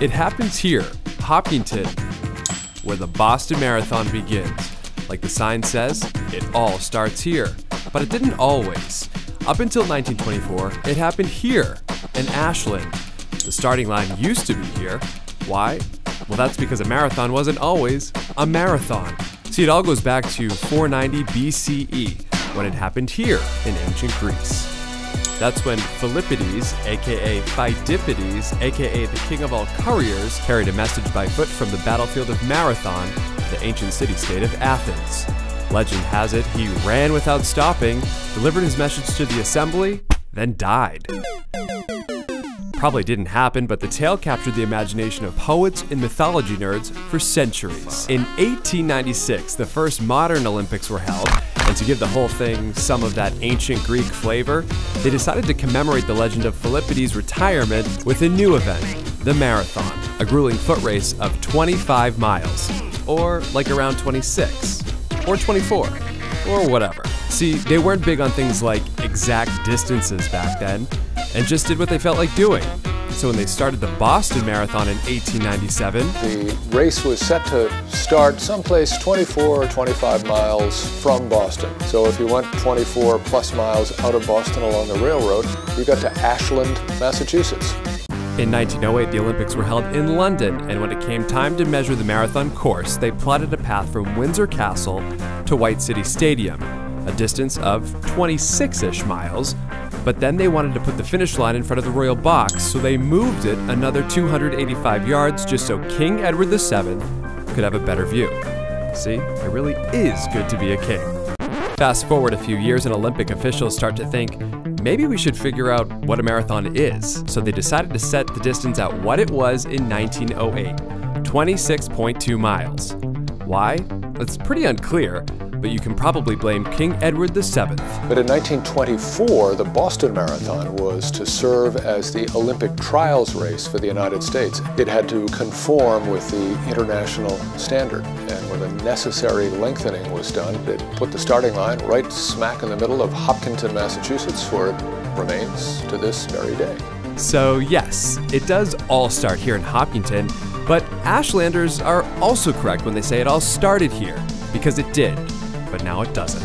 It happens here, Hopkinton, where the Boston Marathon begins. Like the sign says, it all starts here. But it didn't always. Up until 1924, it happened here, in Ashland. The starting line used to be here. Why? Well, that's because a marathon wasn't always a marathon. See, it all goes back to 490 BCE, when it happened here in ancient Greece. That's when Philippides, aka Pheidippides, aka the king of all couriers, carried a message by foot from the battlefield of Marathon, the ancient city-state of Athens. Legend has it he ran without stopping, delivered his message to the assembly, then died. Probably didn't happen, but the tale captured the imagination of poets and mythology nerds for centuries. In 1896, the first modern Olympics were held, and to give the whole thing some of that ancient Greek flavor, they decided to commemorate the legend of Philippides' retirement with a new event, the marathon, a grueling foot race of 25 miles, or like around 26, or 24, or whatever. See, they weren't big on things like exact distances back then, and just did what they felt like doing. So when they started the Boston Marathon in 1897, the race was set to start someplace 24 or 25 miles from Boston. So if you went 24 plus miles out of Boston along the railroad, you got to Ashland, Massachusetts. In 1908, the Olympics were held in London, and when it came time to measure the marathon course, they plotted a path from Windsor Castle to White City Stadium, a distance of 26-ish miles, but then they wanted to put the finish line in front of the royal box, so they moved it another 285 yards just so King Edward VII could have a better view. See, it really is good to be a king. Fast forward a few years and Olympic officials start to think, maybe we should figure out what a marathon is, so they decided to set the distance at what it was in 1908, 26.2 miles. Why? It's pretty unclear, but you can probably blame King Edward VII. But in 1924, the Boston Marathon was to serve as the Olympic trials race for the United States. It had to conform with the international standard, and when the necessary lengthening was done, it put the starting line right smack in the middle of Hopkinton, Massachusetts, where it remains to this very day. So yes, it does all start here in Hopkinton, but Ashlanders are also correct when they say it all started here, because it did. But now it doesn't.